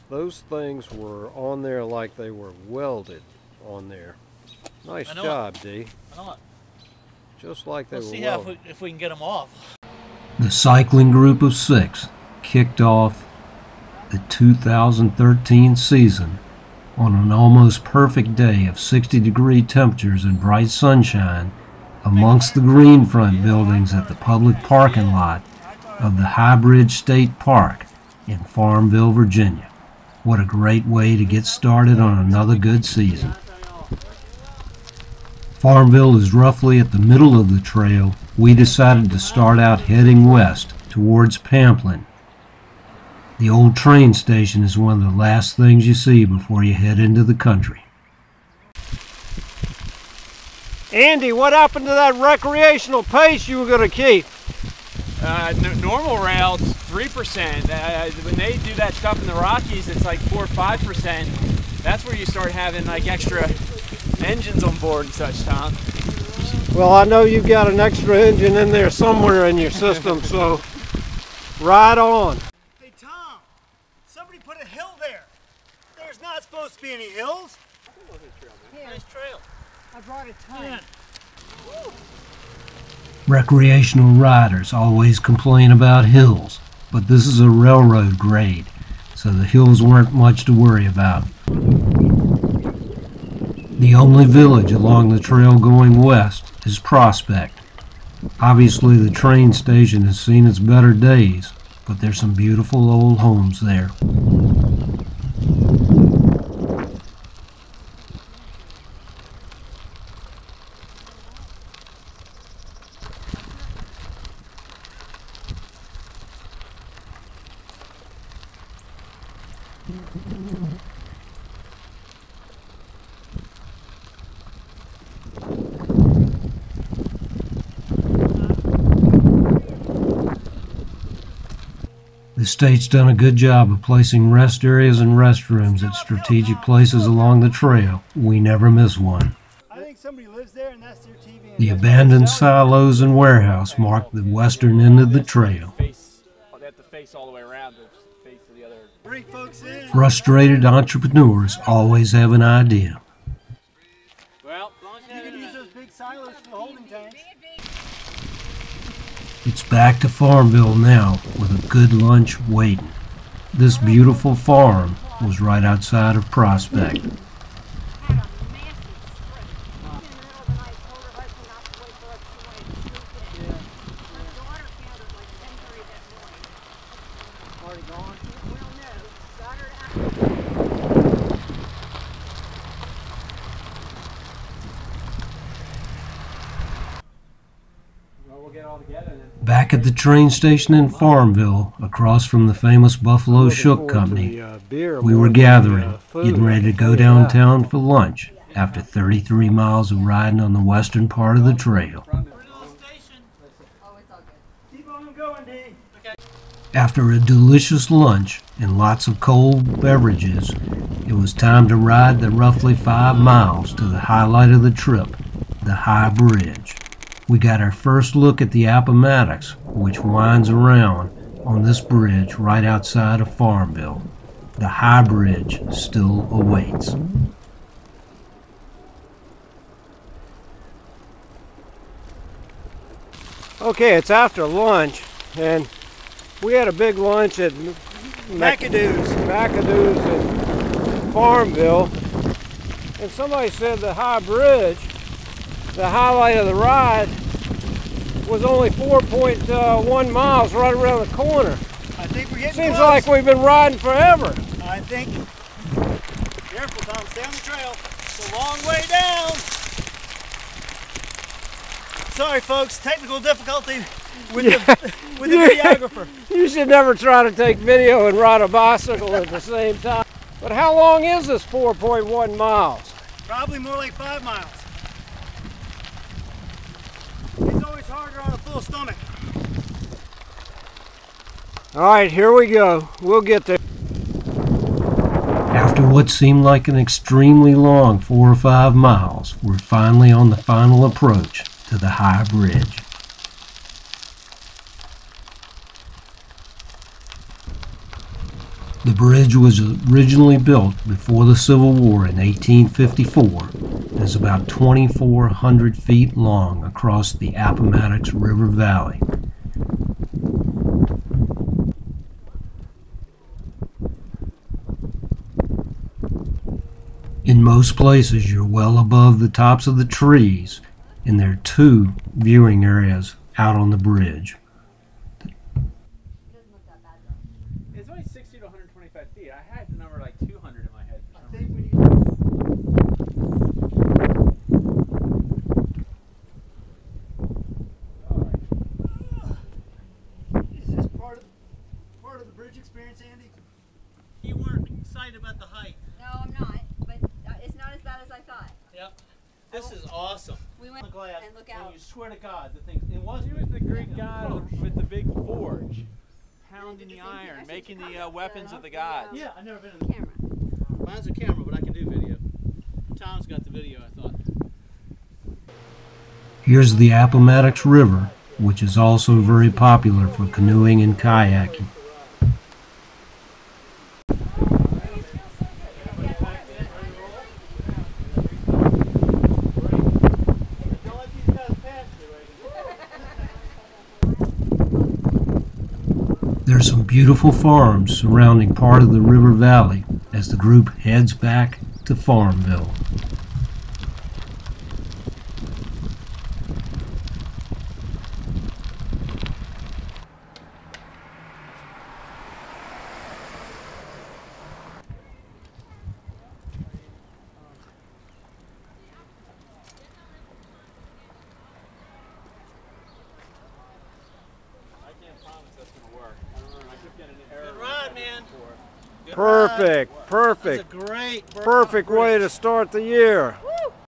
Those things were on there like they were welded on there. Nice job, D. I know it. Just like they were welded. welded. Let's see if we can get them off. The cycling group of 6 kicked off the 2013 season on an almost perfect day of 60-degree temperatures and bright sunshine amongst the Greenfront buildings at the public parking lot of the High Bridge State Park in Farmville, Virginia. What a great way to get started on another good season. Farmville is roughly at the middle of the trail. We decided to start out heading west towards Pamplin. The old train station is one of the last things you see before you head into the country. Andy, what happened to that recreational pace you were going to keep? Normal rails, 3%. When they do that stuff in the Rockies, it's like 4 or 5%. That's where you start having like extra engines on board and such, Tom. Well, I know you've got an extra engine in there somewhere in your system, so ride on. Hey, Tom, somebody put a hill there. There's not supposed to be any hills. Nice trail. I brought a ton. Recreational riders always complain about hills, but this is a railroad grade, so the hills weren't much to worry about. The only village along the trail going west is Prospect. Obviously the train station has seen its better days, but there's some beautiful old homes there. The state's done a good job of placing rest areas and restrooms at strategic places along the trail. We never miss one. I think somebody lives there and that's their TV. The abandoned silos and warehouse mark the western end of the trail. They have to face all the way around to face the other. Bring folks in. Frustrated entrepreneurs always have an idea. Well, You can use those big silos for the holding tanks. It's back to Farmville now with a good lunch waiting. This beautiful farm was right outside of Prospect. Back at the train station in Farmville, across from the famous Buffalo Shook Company, we were gathering, getting ready to go downtown for lunch after 33 miles of riding on the western part of the trail. After a delicious lunch and lots of cold beverages, it was time to ride the roughly 5 miles to the highlight of the trip, the High Bridge. We got our first look at the Appomattox, which winds around on this bridge right outside of Farmville. The High Bridge still awaits. Okay, it's after lunch, and we had a big lunch at McAdoo's in Farmville, and somebody said the High Bridge, the highlight of the ride, was only 4.1 miles right around the corner. I think we're getting Seems close. like we've been riding forever. I think. Careful, Tom. Stay on the trail. It's a long way down. Sorry, folks. Technical difficulty with the videographer. You should never try to take video and ride a bicycle at the same time. But how long is this 4.1 miles? Probably more like 5 miles. It's always harder on a full stomach. All right, here we go. We'll get there. After what seemed like an extremely long 4 or 5 miles, we're finally on the final approach to the High Bridge. The bridge was originally built before the Civil War in 1854 and is about 2,400 feet long across the Appomattox River Valley. In most places, you're well above the tops of the trees, and there are 2 viewing areas out on the bridge. It's only 60 to 125 feet. I had the number like 200 in my head for some reason. Is this part of the bridge experience, Andy? You weren't excited about the height. No, I'm not, but it's not as bad as I thought. Yep. This is awesome. We went I'm glad. and look And out. you swear to God, the thing. It was. He was the Greek god with the big forge, pounding the I should iron, come making up the with weapons the- of the gods. Yeah, I've never been in. Camera. Mine's a camera, but I can do video. Tom's got the video, I thought. Here's the Appomattox River, which is also very popular for canoeing and kayaking. There are some beautiful farms surrounding part of the river valley as the group heads back to Farmville. I can't promise that's going to work. I don't know. I keep getting an error. Good ride, man. Good Perfect, ride. perfect, That's a great perfect way to start the year.